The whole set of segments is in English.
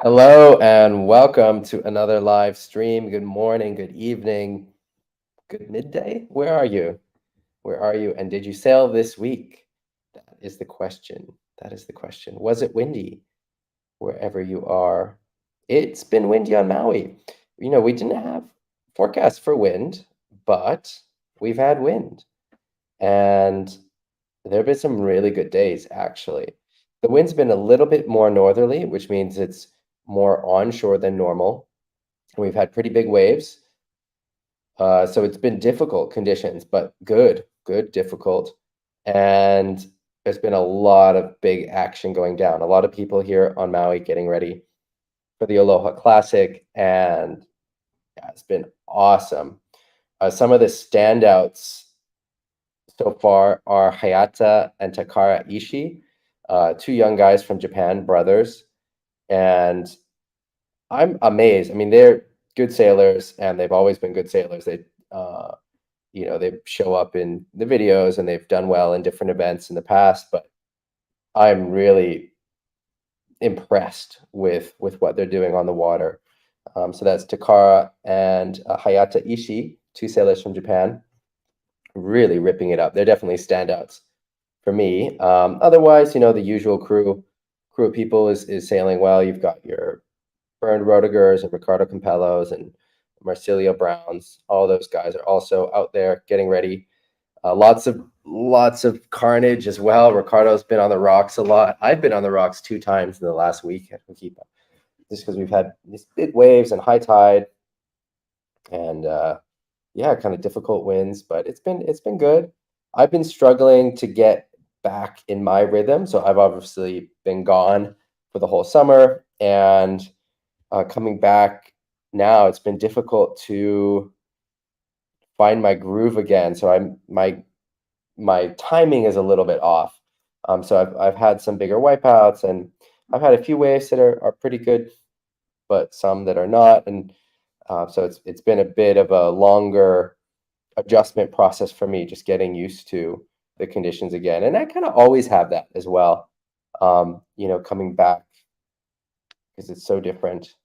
Hello and welcome to another live stream. Good morning, good evening, good midday. Where are you? Where are you? And did you sail this week? That is the question. That is the question. Was it windy wherever you are? It's been windy on Maui. We didn't have forecasts for wind, but we've had wind. And there have been some really good days, actually. The wind's been a little bit more northerly, which means it's more onshore than normal. We've had pretty big waves. So it's been difficult conditions, but good, difficult. And there's been a lot of big action going down. A lot of people here on Maui getting ready for the Aloha Classic, and yeah, it's been awesome. Some of the standouts so far are Hayata and Takara Ishii, two young guys from Japan, brothers, and I'm amazed. I mean, they're good sailors, and they've always been good sailors. They show up in the videos, and they've done well in different events in the past. But I'm really impressed with what they're doing on the water. So that's Takara and Hayata Ishii, two sailors from Japan, really ripping it up. They're definitely standouts for me. Otherwise, the usual crew of people is sailing well. You've got your Bernd Rodigers and Ricardo Campellos and Marsilio Browns. All those guys are also out there getting ready. Lots of carnage as well. Ricardo's been on the rocks a lot. I've been on the rocks 2 times in the last week at Hokipa, just because we've had these big waves and high tide, and yeah, kind of difficult winds. But it's been good. I've been struggling to get back in my rhythm, so I've obviously been gone for the whole summer, and coming back now, it's been difficult to find my groove again. So my timing is a little bit off. So I've had some bigger wipeouts, and I've had a few waves that are pretty good, but some that are not. And so it's been a bit of a longer adjustment process for me, just getting used to the conditions again. And I kind of always have that as well. Coming back because it's so different.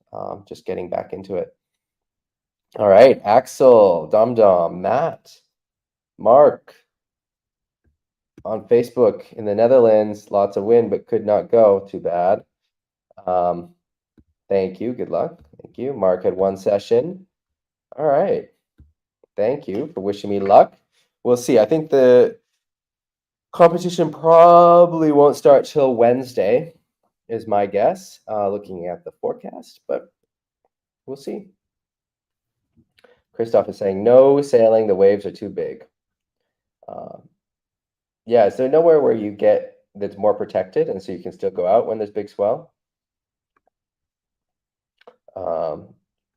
Just getting back into it. All right, Axel, Dom Dom, Matt, Mark on Facebook in the Netherlands. Lots of wind, but could not go. Too bad. Um, thank you. Good luck. Thank you. Mark had one session. All right. Thank you for wishing me luck. We'll see. I think the competition probably won't start till Wednesday, is my guess, looking at the forecast, but we'll see. Christoph is saying, no sailing, the waves are too big. Yeah, is there nowhere where you get that's more protected and so you can still go out when there's big swell?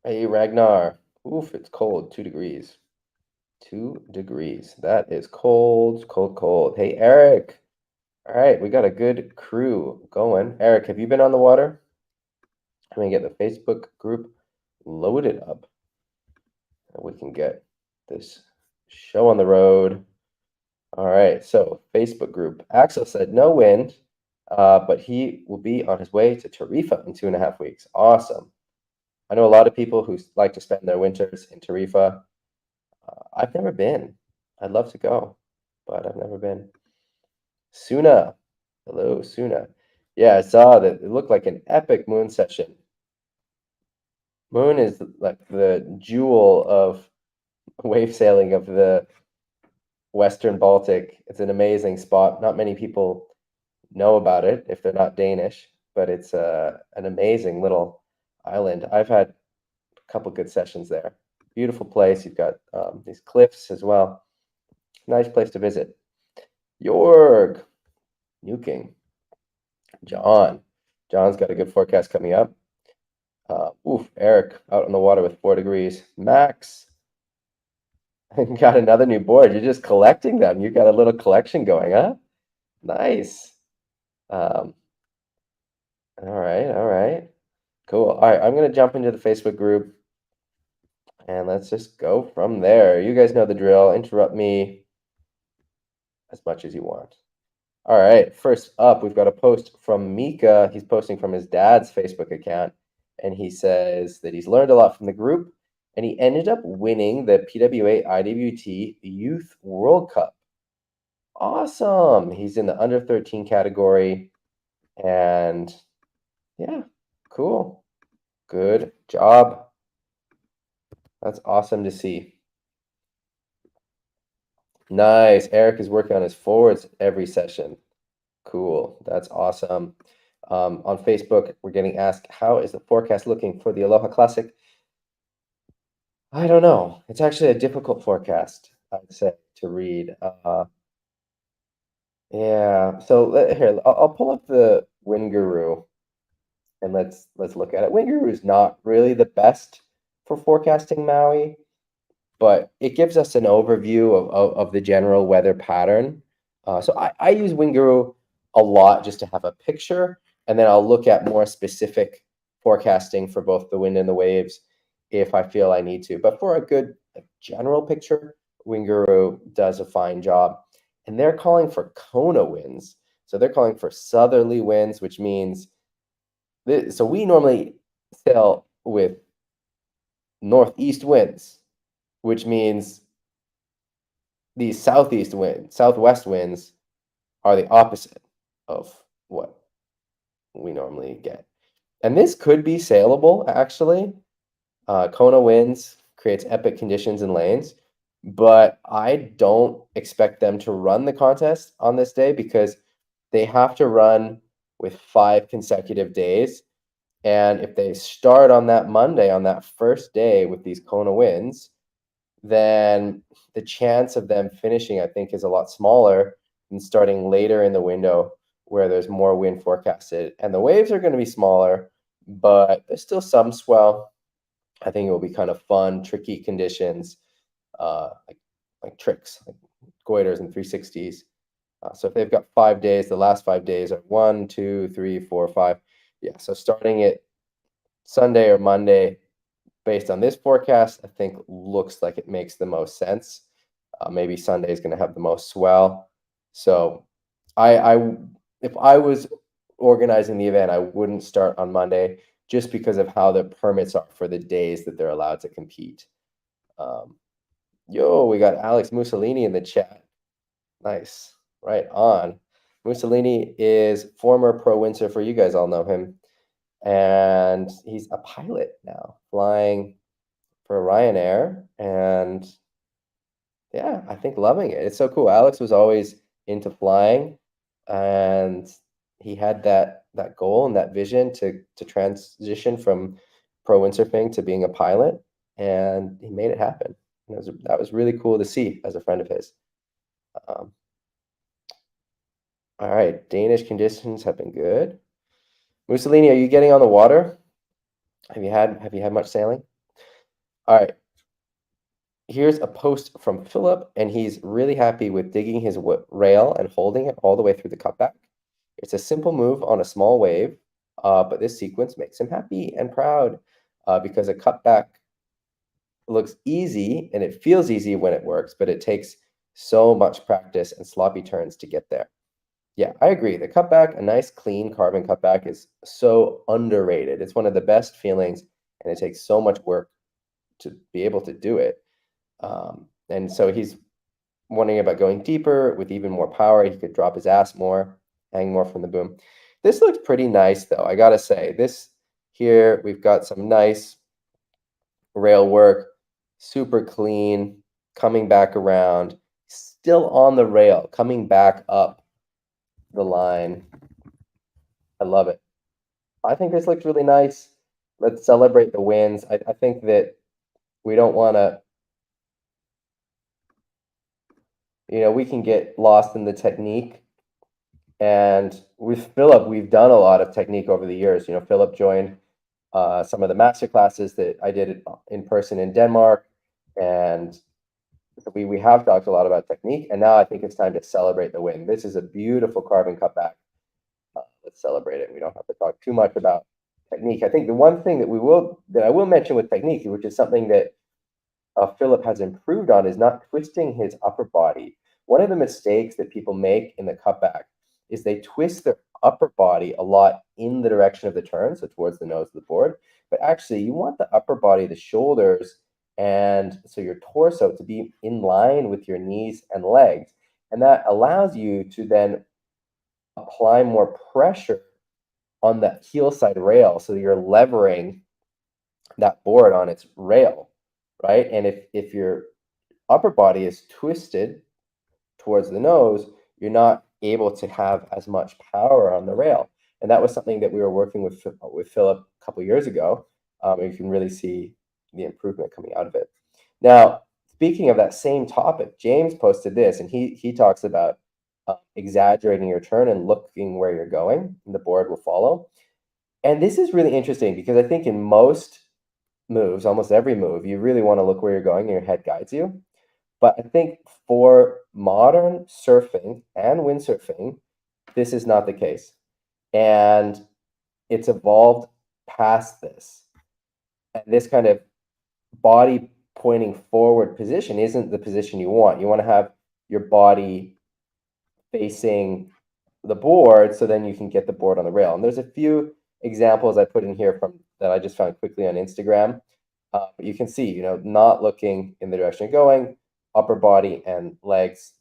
Hey, Ragnar. Oof, it's cold, 2 degrees. 2 degrees. That is cold, cold, cold. Hey, Eric. All right, we got a good crew going. Eric, have you been on the water? I'm going to get the Facebook group loaded up. And we can get this show on the road. All right, so Facebook group. Axel said no wind, but he will be on his way to Tarifa in 2.5 weeks. Awesome. I know a lot of people who like to spend their winters in Tarifa. I've never been. I'd love to go, but I've never been. Suna. Hello, Suna. Yeah, I saw that. It looked like an epic moon session. Moon is like the jewel of wave sailing of the Western Baltic. It's an amazing spot. Not many people know about it if they're not Danish, but it's an amazing little island. I've had a couple good sessions there. Beautiful place. You've got these cliffs as well. Nice place to visit. Jorg, Nuking, John. John's got a good forecast coming up. Eric out on the water with 4 degrees. Max, got another new board. You're just collecting them. You've got a little collection going, huh? Nice. All right. Cool. All right, I'm going to jump into the Facebook group, and let's just go from there. You guys know the drill. Interrupt me as much as you want. All right, first up, we've got a post from Mika. He's posting from his dad's Facebook account. and he says that he's learned a lot from the group, and he ended up winning the PWA IWT Youth World Cup. Awesome. He's in the under 13 category, and yeah, cool. Good job. That's awesome to see. Nice. Eric is working on his forwards every session. Cool. That's awesome. On Facebook, we're getting asked, how is the forecast looking for the Aloha Classic? I don't know. It's actually a difficult forecast, I'd say, to read. Yeah. So here, I'll pull up the Wind Guru and let's look at it. Wind Guru is not really the best for forecasting Maui, but it gives us an overview of the general weather pattern. So I use Wind Guru a lot just to have a picture, and then I'll look at more specific forecasting for both the wind and the waves if I feel I need to. But for a good general picture, Wind Guru does a fine job. And they're calling for Kona winds. So they're calling for southerly winds, which means, so we normally sail with northeast winds, which means these southwest winds are the opposite of what we normally get. And this could be sailable, actually. Kona winds creates epic conditions in lanes, but I don't expect them to run the contest on this day because they have to run with 5 consecutive days. And if they start on that Monday, on that first day with these Kona winds, then the chance of them finishing, I think, is a lot smaller than starting later in the window where there's more wind forecasted. And the waves are going to be smaller, but there's still some swell. I think it will be kind of fun, tricky conditions, like tricks, like goiters and 360s. So if they've got 5 days, the last 5 days are 1, 2, 3, 4, 5. Yeah, so starting it Sunday or Monday, based on this forecast, I think looks like it makes the most sense. Maybe Sunday is going to have the most swell. So if I was organizing the event, I wouldn't start on Monday just because of how the permits are for the days that they're allowed to compete. We got Alex Mussolini in the chat. Nice. Right on. Mussolini is former pro windsurfer. You guys all know him. And he's a pilot now, flying for Ryanair. And yeah, I think loving it. It's so cool. Alex was always into flying, and he had that goal and that vision to transition from pro windsurfing to being a pilot, and he made it happen. That was really cool to see as a friend of his. All right, Danish conditions have been good. Mussolini, are you getting on the water? Have you had much sailing? All right. Here's a post from Philip, and he's really happy with digging his rail and holding it all the way through the cutback. It's a simple move on a small wave, but this sequence makes him happy and proud because a cutback looks easy and it feels easy when it works, but it takes so much practice and sloppy turns to get there. Yeah, I agree. The cutback, a nice clean carbon cutback, is so underrated. It's one of the best feelings, and it takes so much work to be able to do it. And so he's wondering about going deeper with even more power. He could drop his ass more, hang more from the boom. This looks pretty nice, though. I gotta say, this here, we've got some nice rail work, super clean, coming back around, still on the rail, coming back up the line. I love it. I think this looks really nice. Let's celebrate the wins. I think that we don't want to, we can get lost in the technique. And with Philip, we've done a lot of technique over the years. Philip joined some of the master classes that I did in person in Denmark, and we have talked a lot about technique. And now I think it's time to celebrate the win. This is a beautiful carbon cutback. Let's celebrate it. We don't have to talk too much about technique. I think the one thing that I will mention with technique, which is something that Philip has improved on, is not twisting his upper body. One of the mistakes that people make in the cutback is they twist their upper body a lot in the direction of the turn, so towards the nose of the board. But actually, you want the upper body, the shoulders, and so your torso to be in line with your knees and legs. And that allows you to then apply more pressure on that heel side rail. So you're levering that board on its rail, right? And if your upper body is twisted towards the nose, you're not able to have as much power on the rail. And that was something that we were working with Philip a couple years ago. And you can really see the improvement coming out of it. Now, speaking of that same topic, James posted this, and he talks about exaggerating your turn and looking where you're going, and the board will follow. And this is really interesting because I think in most moves, almost every move, you really want to look where you're going and your head guides you. But I think for modern surfing and windsurfing, this is not the case. And it's evolved past this. And this kind of body pointing forward position isn't the position you want. You want to have your body facing the board so then you can get the board on the rail. And there's a few examples I put in here from that I just found quickly on Instagram. But you can see, not looking in the direction you're going, upper body and legs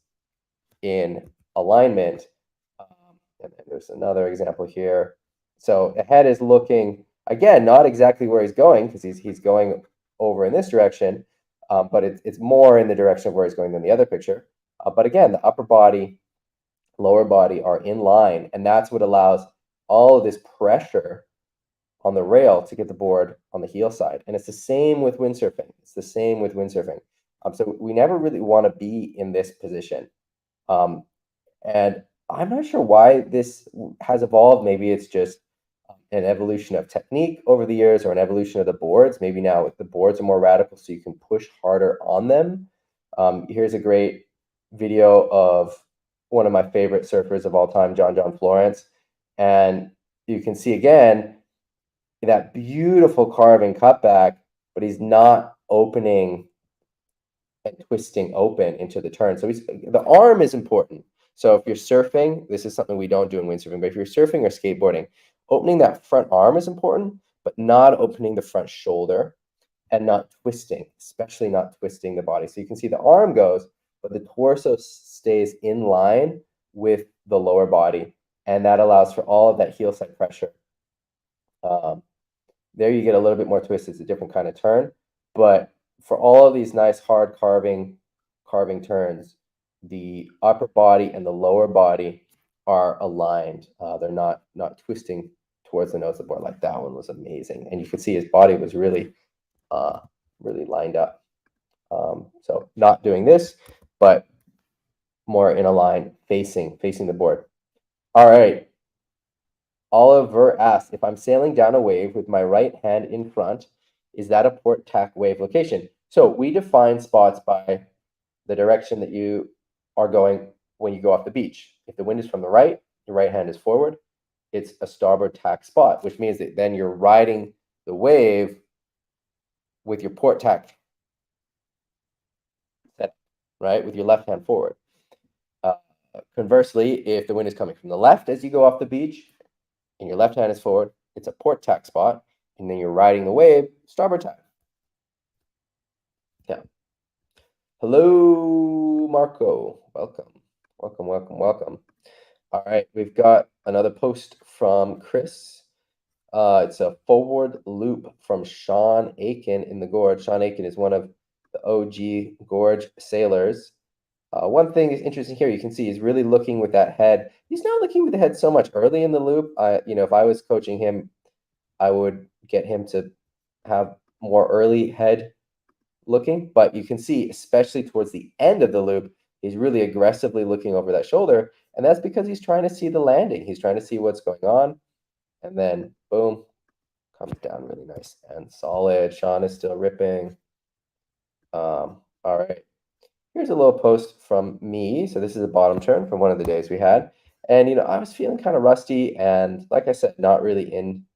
in alignment. And then there's another example here. So the head is looking, again, not exactly where he's going because he's going over in this direction, but it's more in the direction of where he's going than the other picture. But again, the upper body, lower body are in line, and that's what allows all of this pressure on the rail to get the board on the heel side. And it's the same with windsurfing. So we never really want to be in this position. And I'm not sure why this has evolved. Maybe it's just an evolution of technique over the years or an evolution of the boards. Maybe now the boards are more radical so you can push harder on them. Here's a great video of one of my favorite surfers of all time, John Florence. And you can see again that beautiful carving cutback, but he's not opening and twisting open into the turn. So the arm is important. So if you're surfing, this is something we don't do in windsurfing, but if you're surfing or skateboarding, opening that front arm is important, but not opening the front shoulder and not twisting, especially not twisting the body. So you can see the arm goes, but the torso stays in line with the lower body, and that allows for all of that heel side pressure. There you get a little bit more twist. It's a different kind of turn, but for all of these nice hard carving turns, the upper body and the lower body are aligned. They're not twisting towards the nose of the board. Like that one was amazing, and you could see his body was really lined up. So not doing this, but more in a line facing the board. All right. Oliver asked, if I'm sailing down a wave with my right hand in front, is that a port tack wave location? So we define spots by the direction that you are going when you go off the beach. If the wind is from the right, your right hand is forward, it's a starboard tack spot, which means that then you're riding the wave with your port tack set, right, with your left hand forward. Conversely, if the wind is coming from the left as you go off the beach and your left hand is forward, it's a port tack spot, and then you're riding the wave, starboard tack. Yeah. Hello, Marco. Welcome. All right, we've got another post from Chris. It's a forward loop from Sean Aiken in the gorge. Sean Aiken is one of the OG gorge sailors. One thing is interesting here, you can see he's really looking with that head. He's not looking with the head so much early in the loop. If I was coaching him, I would get him to have more early head looking, but you can see, especially towards the end of the loop, he's really aggressively looking over that shoulder, and that's because he's trying to see the landing. He's trying to see what's going on, and then boom, comes down really nice and solid. Sean is still ripping. All right. Here's a little post from me. So this is a bottom turn from one of the days we had. And, I was feeling kind of rusty and, like I said, not really in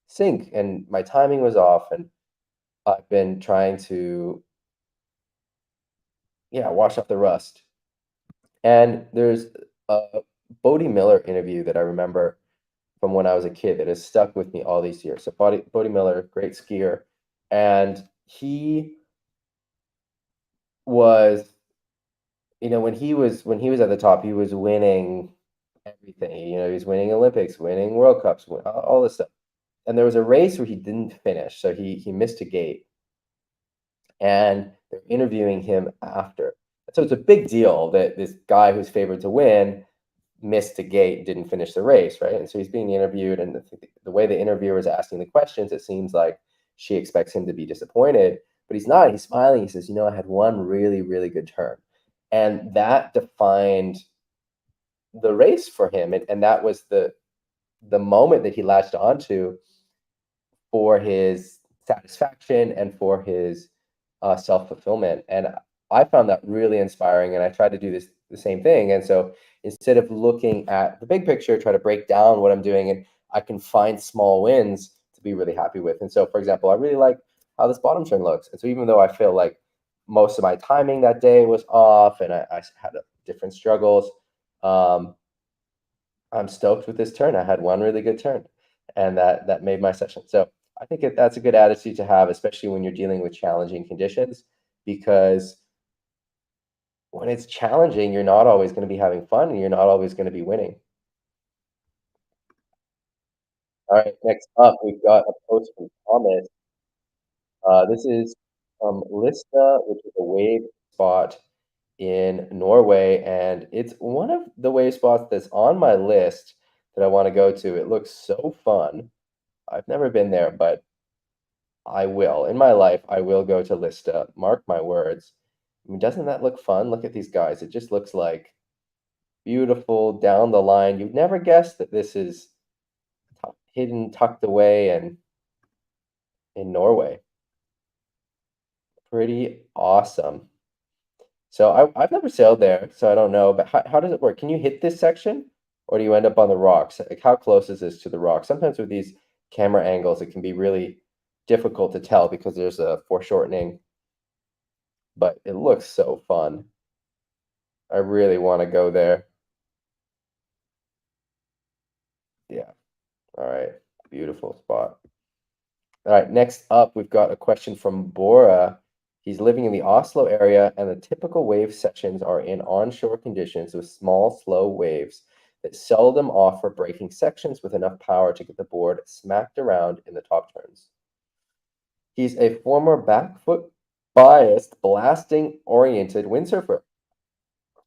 sync. And my timing was off. And I've been trying to, wash off the rust. And there's a Bodie Miller interview that I remember from when I was a kid that has stuck with me all these years. So Bodie Miller, great skier, and he was, when he was at the top, he was winning everything. He was winning Olympics, winning World Cups, all this stuff. And there was a race where he didn't finish, so he missed a gate, and they're interviewing him after. So it's a big deal that this guy who's favored to win missed a gate, didn't finish the race, right? And so he's being interviewed, and the way the interviewer is asking the questions, it seems like she expects him to be disappointed, but he's not. He's smiling. He says, I had one really, really good turn. And that defined the race for him. And that was the moment that he latched onto for his satisfaction and for his self-fulfillment. And I found that really inspiring, and I tried to do the same thing. And so instead of looking at the big picture, try to break down what I'm doing, and I can find small wins to be really happy with. And so, for example, I really like how this bottom turn looks. And so even though I feel like most of my timing that day was off and I had different struggles, um, I'm stoked with this turn. I had one really good turn, and that made my session. So I think that's a good attitude to have, especially when you're dealing with challenging conditions, because when it's challenging, you're not always going to be having fun, and you're not always going to be winning. All right, next up, we've got a post from Thomas. This is from Lista, which is a wave spot in Norway, and it's one of the wave spots that's on my list that I want to go to. It looks so fun. I've never been there, but I will. In my life, I will go to Lista. Mark my words. I mean, doesn't that look fun? Look at these guys. It just looks like beautiful down the line. You'd never guess that this is hidden, tucked away, and in Norway. Pretty awesome. So I've never sailed there, so I don't know. But how does it work? Can you hit this section, or do you end up on the rocks? Like, how close is this to the rocks? Sometimes with these camera angles, it can be really difficult to tell because there's a foreshortening, but it looks so fun. I really want to go there. Yeah. All right. Beautiful spot. All right. Next up, we've got a question from Bora. He's living in the Oslo area, and the typical wave sections are in onshore conditions with small, slow waves that seldom offer breaking sections with enough power to get the board smacked around in the top turns. He's a former back foot biased, blasting oriented windsurfer.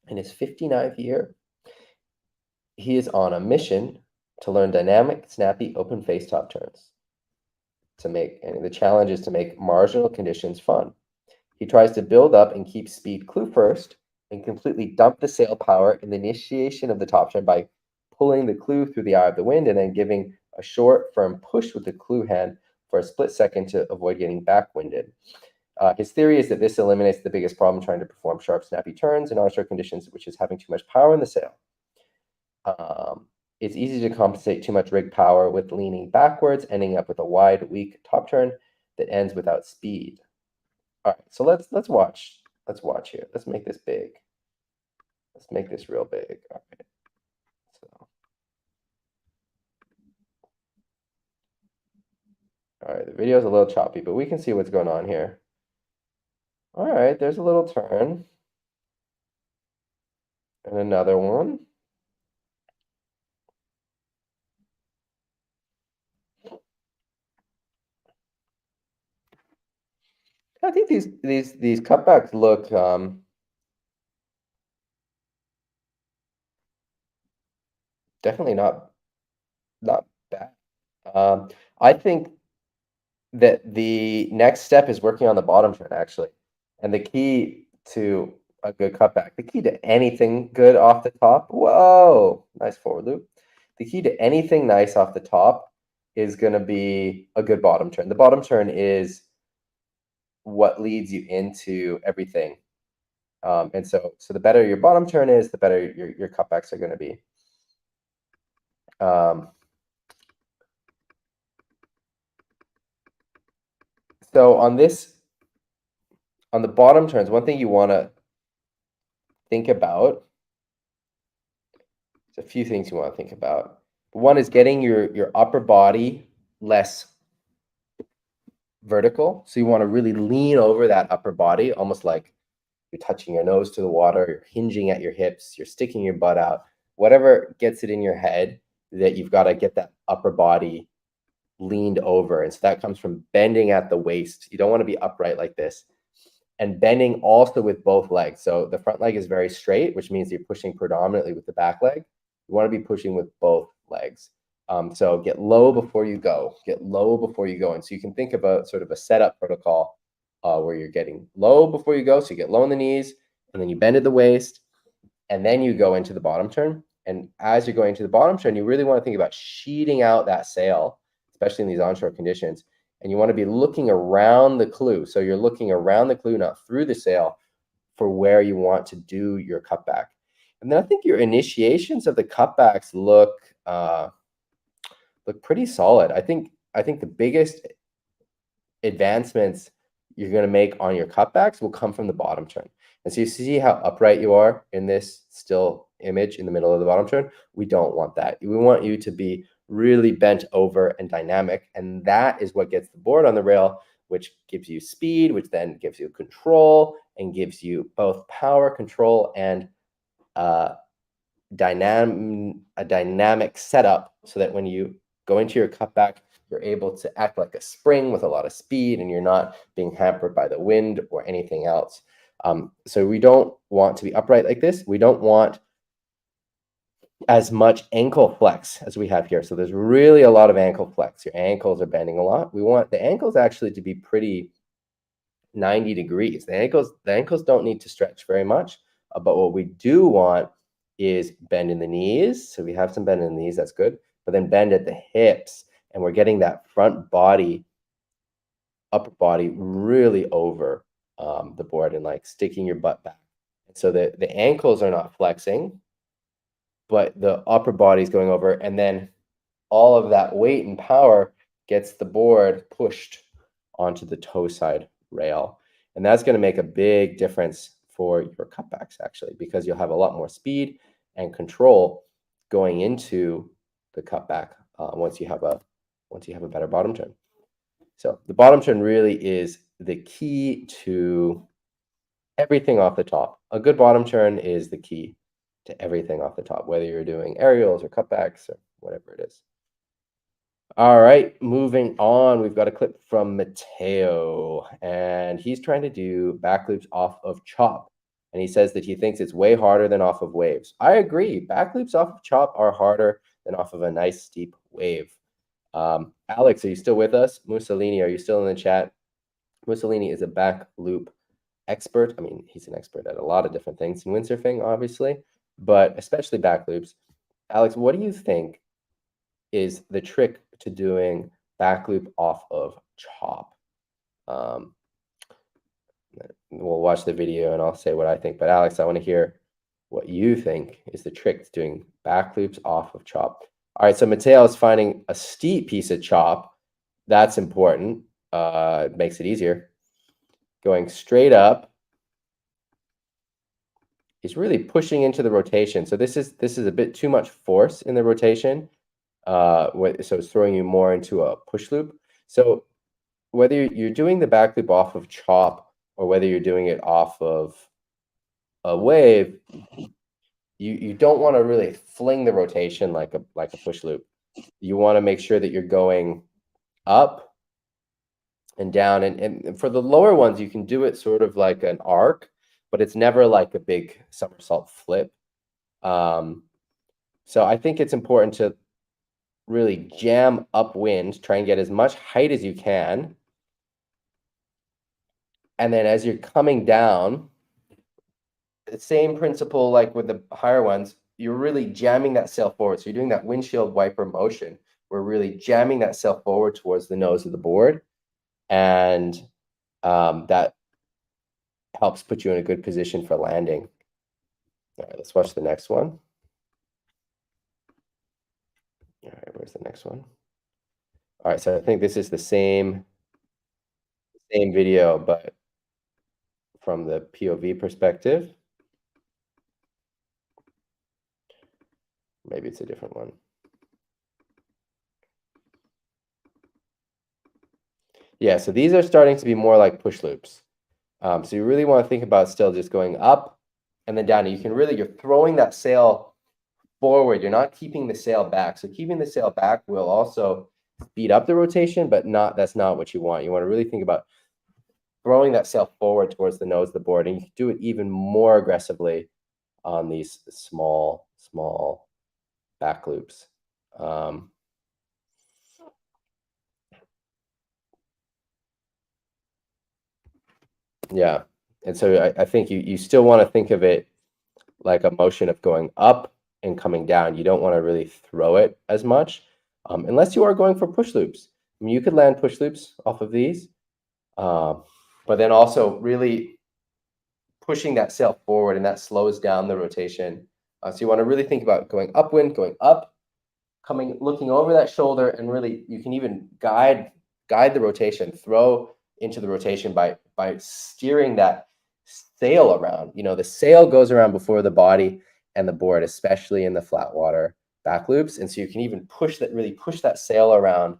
In his 59th year, he is on a mission to learn dynamic, snappy, open face top turns. And the challenge is to make marginal conditions fun. He tries to build up and keep speed clue first and completely dump the sail power in the initiation of the top turn by pulling the clue through the eye of the wind and then giving a short, firm push with the clue hand for a split second to avoid getting backwinded. His theory is that this eliminates the biggest problem trying to perform sharp, snappy turns in onshore conditions, which is having too much power in the sail. It's easy to compensate too much rig power with leaning backwards, ending up with a wide, weak top turn that ends without speed. All right, so let's watch. Let's watch here. Let's make this big. Let's make this real big. All right. So, all right, the video is a little choppy, but we can see what's going on here. All right, there's a little turn. And another one. I think these cutbacks look definitely not bad. I think that the next step is working on the bottom turn, actually. And the key to a good cutback, the key to anything good off the top, whoa, nice forward loop. The key to anything nice off the top is going to be a good bottom turn. The bottom turn is what leads you into everything. And so the better your bottom turn is, the better your cutbacks are going to be. So on the bottom turns, one thing you want to think about, there's a few things you want to think about. One is getting your upper body less vertical. So you want to really lean over that upper body, almost like you're touching your nose to the water, you're hinging at your hips, you're sticking your butt out. Whatever gets it in your head that you've got to get that upper body leaned over. And so that comes from bending at the waist. You don't want to be upright like this. And bending also with both legs. So the front leg is very straight, which means you're pushing predominantly with the back leg. You want to be pushing with both legs. So get low before you go. Get low before you go. And so you can think about sort of a setup protocol where you're getting low before you go. So you get low in the knees, and then you bend at the waist, and then you go into the bottom turn. And as you're going to the bottom turn, you really want to think about sheeting out that sail, especially in these onshore conditions. And you want to be looking around the clew. So you're looking around the clew, not through the sail, for where you want to do your cutback. And then I think your initiations of the cutbacks look pretty solid. I think the biggest advancements you're going to make on your cutbacks will come from the bottom turn. And so you see how upright you are in this still image in the middle of the bottom turn. We don't want that. We want you to be really bent over and dynamic. And that is what gets the board on the rail, which gives you speed, which then gives you control and gives you both power, control, and a dynamic setup so that when you go into your cutback, you're able to act like a spring with a lot of speed and you're not being hampered by the wind or anything else. So we don't want to be upright like this. We don't want as much ankle flex as we have here. So there's really a lot of ankle flex. Your ankles are bending a lot. We want the ankles actually to be pretty 90 degrees. The ankles don't need to stretch very much, but what we do want is bend in the knees. So we have some bend in the knees, that's good, but then bend at the hips, and we're getting that front body, upper body really over the board and like sticking your butt back. So the ankles are not flexing, but the upper body is going over, and then all of that weight and power gets the board pushed onto the toe side rail. And that's going to make a big difference for your cutbacks, actually, because you'll have a lot more speed and control going into the cutback once you have a better bottom turn. So the bottom turn really is the key to everything off the top. A good bottom turn is the key to everything off the top, whether you're doing aerials or cutbacks or whatever it is. All right, moving on. We've got a clip from Mateo, and he's trying to do back loops off of chop. And he says that he thinks it's way harder than off of waves. I agree. Back loops off of chop are harder than off of a nice steep wave. Alex, are you still with us? Mussolini, are you still in the chat? Mussolini is a back loop expert. I mean, he's an expert at a lot of different things in windsurfing, obviously, but especially back loops. Alex, what do you think is the trick to doing back loop off of chop? We'll watch the video and I'll say what I think. But Alex, I want to hear what you think is the trick to doing back loops off of chop. All right, so Mateo is finding a steep piece of chop. That's important. It makes it easier. Going straight up. He's really pushing into the rotation. So this is a bit too much force in the rotation. So it's throwing you more into a push loop. So whether you're doing the back loop off of chop or whether you're doing it off of a wave, you don't want to really fling the rotation like a push loop. You want to make sure that you're going up and down. And for the lower ones, you can do it sort of like an arc, but it's never like a big somersault flip. So I think it's important to really jam upwind, try and get as much height as you can. And then as you're coming down, the same principle like with the higher ones, you're really jamming that sail forward. So you're doing that windshield wiper motion. We're really jamming that sail forward towards the nose of the board. And that helps put you in a good position for landing. All right, let's watch the next one. All right, where's the next one? All right, so I think this is the same video, but from the POV perspective. Maybe it's a different one. Yeah, so these are starting to be more like push loops. So you really want to think about still just going up and then down. You can really, you're throwing that sail forward. You're not keeping the sail back. So keeping the sail back will also speed up the rotation, but that's not what you want. You want to really think about throwing that sail forward towards the nose of the board, and you can do it even more aggressively on these small back loops. Yeah, and so I think you still want to think of it like a motion of going up and coming down. You don't want to really throw it as much, unless you are going for push loops. I mean, you could land push loops off of these, but then also really pushing that sail forward, and that slows down the rotation. So you want to really think about going upwind, going up, coming, looking over that shoulder, and really you can even guide the rotation, throw into the rotation by steering that sail around. You know, the sail goes around before the body and the board, especially in the flat water back loops. And so you can even really push that sail around,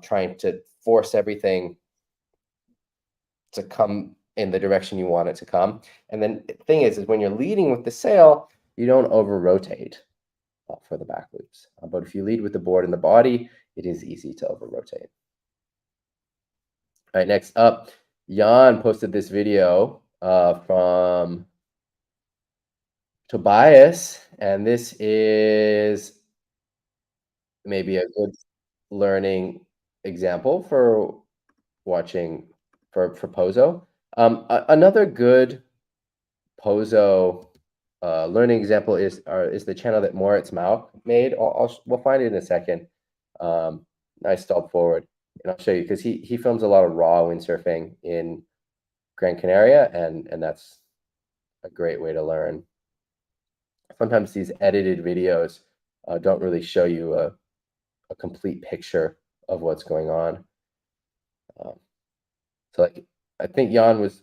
trying to force everything to come in the direction you want it to come. And then the thing is when you're leading with the sail, you don't over rotate for the back loops. But if you lead with the board and the body, it is easy to over rotate. All right, next up, Jan posted this video from Tobias, and this is maybe a good learning example for watching for Pozo. Another good Pozo learning example is the channel that Moritz Mauck made. We'll find it in a second. Nice stop forward, and I'll show you because he films a lot of raw windsurfing in Gran Canaria, and that's a great way to learn. Sometimes these edited videos don't really show you a complete picture of what's going on. So like I think Jan was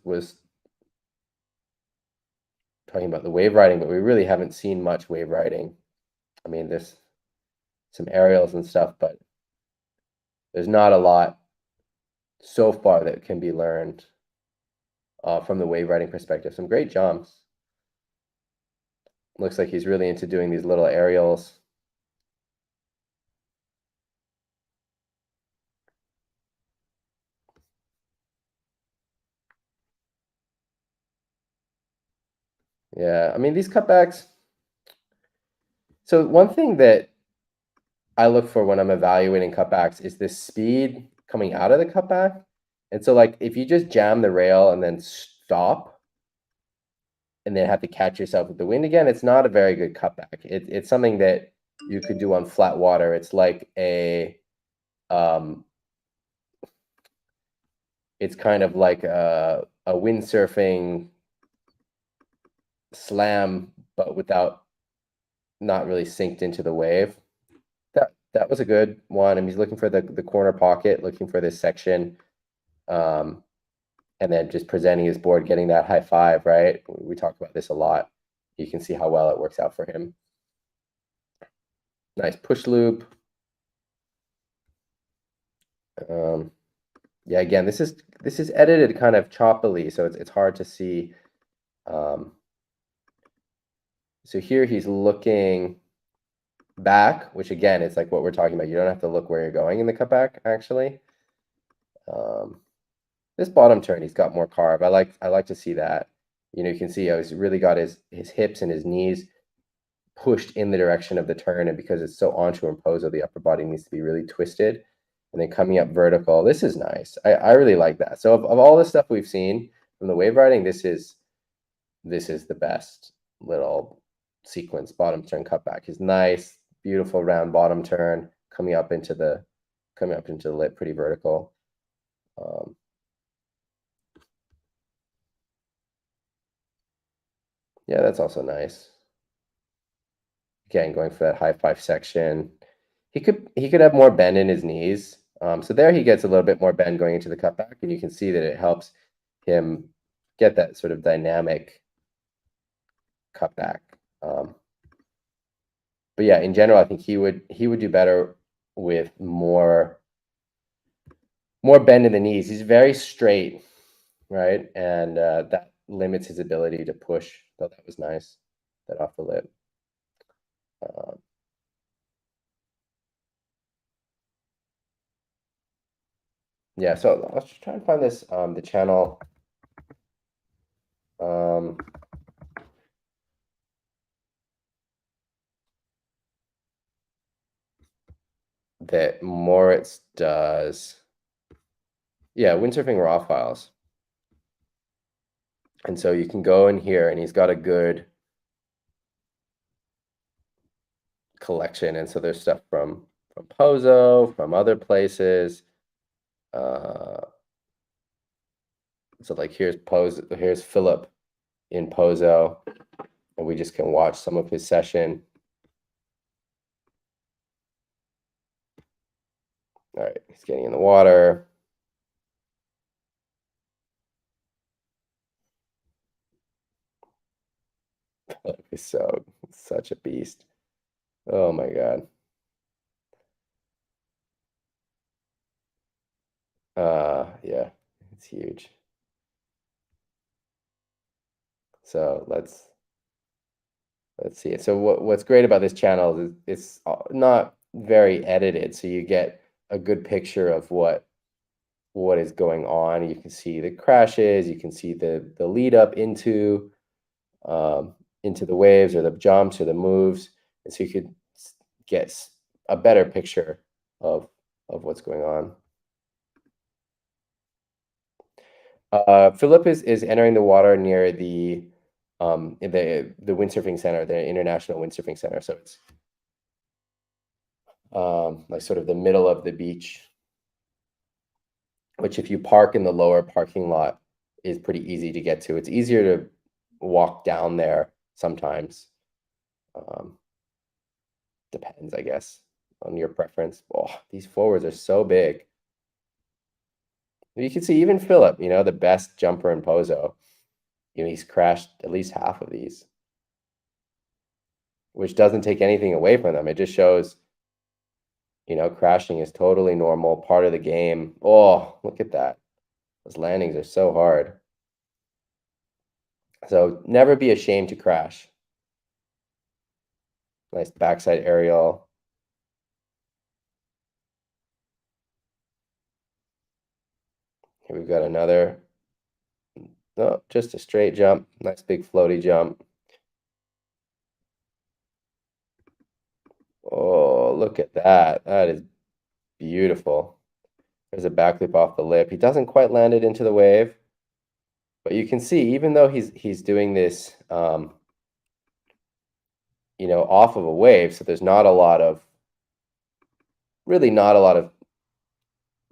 talking about the wave riding, but we really haven't seen much wave riding. I mean, there's some aerials and stuff, but there's not a lot so far that can be learned from the wave riding perspective. Some great jumps. Looks like he's really into doing these little aerials. Yeah, I mean, these cutbacks. So one thing that I look for when I'm evaluating cutbacks is this speed coming out of the cutback. And so like if you just jam the rail and then stop and then have to catch yourself with the wind again, it's not a very good cutback. It's something that you could do on flat water. It's like it's kind of like a windsurfing slam, but without not really synced into the wave. That was a good one. I mean, he's looking for the corner pocket, looking for this section, and then just presenting his board, getting that high five, right? We talk about this a lot. You can see how well it works out for him. Nice push loop. Yeah, again, this is edited kind of choppily, so it's hard to see. So here he's looking back, which again, it's like what we're talking about. You don't have to look where you're going in the cutback, actually. This bottom turn, he's got more carve. I like to see that. You know, you can see how he's really got his hips and his knees pushed in the direction of the turn, and because it's so onto Pozo, the upper body needs to be really twisted. And then coming up vertical, this is nice. I really like that. So of all the stuff we've seen from the wave riding, this is the best little sequence. Bottom turn cutback is nice, beautiful round bottom turn coming up into the lip, pretty vertical. Yeah, that's also nice. Again, going for that high five section. He could have more bend in his knees. So there he gets a little bit more bend going into the cutback, and you can see that it helps him get that sort of dynamic cutback. But yeah, in general, I think he would do better with more more bend in the knees. He's very straight, right? And that limits his ability to push. So that was nice, that off the lip. Yeah, so let's try and find this, the channel. That Moritz does. Yeah, windsurfing raw files. And so you can go in here and he's got a good collection. And so there's stuff from Pozo, from other places. So like here's Philip in Pozo, and we just can watch some of his session. All right, he's getting in the water. He's such a beast. Oh my God. Yeah, it's huge. So let's see it. So what's great about this channel is it's not very edited, so you get a good picture of what is going on. You can see the crashes, you can see the lead up into the waves or the jumps or the moves, and so you could get a better picture of what's going on. Philip is entering the water near the windsurfing center, the International Windsurfing Center. So it's like sort of the middle of the beach, which if you park in the lower parking lot is pretty easy to get to. It's easier to walk down there sometimes. Depends, I guess, on your preference. Oh, these forwards are so big. You can see even Philip, the best jumper in Pozo, he's crashed at least half of these, which doesn't take anything away from them. It just shows, crashing is totally normal, part of the game. Oh, look at that. Those landings are so hard. So never be ashamed to crash. Nice backside aerial. Here we've got another. No, just a straight jump. Nice big floaty jump. Oh, look at that. That is beautiful. There's a backflip off the lip. He doesn't quite land it into the wave, but you can see, even though he's doing this, off of a wave, so there's really not a lot of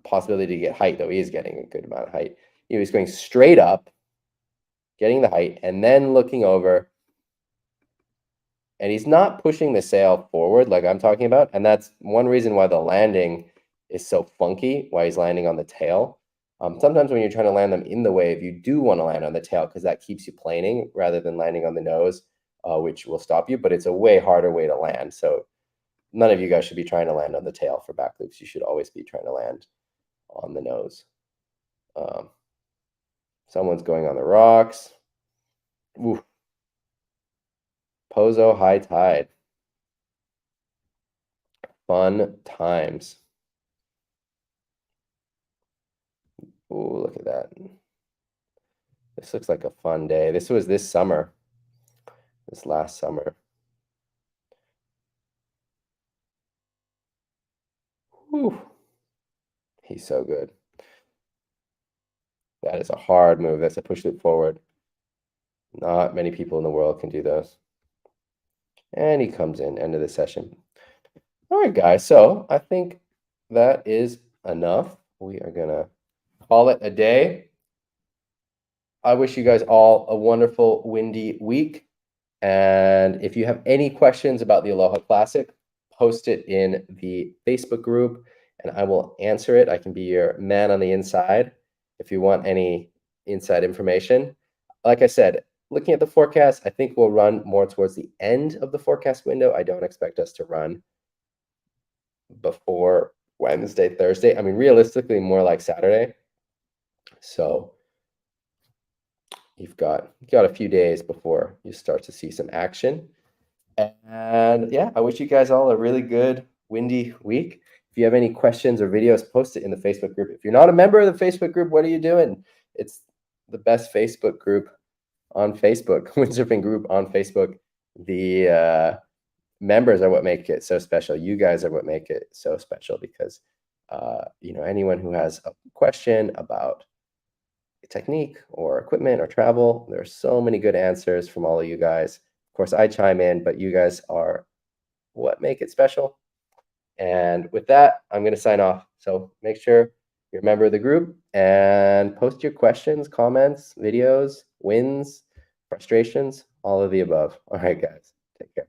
possibility to get height, though he is getting a good amount of height. He's going straight up, getting the height, and then looking over, and he's not pushing the sail forward like I'm talking about, and that's one reason why the landing is so funky, why he's landing on the tail. Sometimes when you're trying to land them in the wave, you do want to land on the tail because that keeps you planing rather than landing on the nose, which will stop you, but it's a way harder way to land. So none of you guys should be trying to land on the tail for back loops. You should always be trying to land on the nose. Someone's going on the rocks. Ooh. Pozo high tide. Fun times. Ooh, look at that. This looks like a fun day. This was this summer. This last summer. Whew. He's so good. That is a hard move. That's a push loop forward. Not many people in the world can do those. And he comes in, end of the session. All right, guys. So I think that is enough. We are going to call it a day. I wish you guys all a wonderful windy week. And if you have any questions about the Aloha Classic, post it in the Facebook group and I will answer it. I can be your man on the inside if you want any inside information. Like I said, looking at the forecast, I think we'll run more towards the end of the forecast window. I don't expect us to run before Wednesday, Thursday. I mean, realistically, more like Saturday. So you've got a few days before you start to see some action. And yeah, I wish you guys all a really good windy week. If you have any questions or videos, post it in the Facebook group. If you're not a member of the Facebook group, what are you doing? It's the best Facebook group on Facebook, Windsurfing group on Facebook. The members are what make it so special. You guys are what make it so special because, anyone who has a question about technique or equipment or travel, there's so many good answers from all of you guys. Of course, I chime in, but you guys are what make it special. And with that, I'm going to sign off. So make sure you're a member of the group and post your questions, comments, videos, wins, frustrations, all of the above. All right, guys, take care.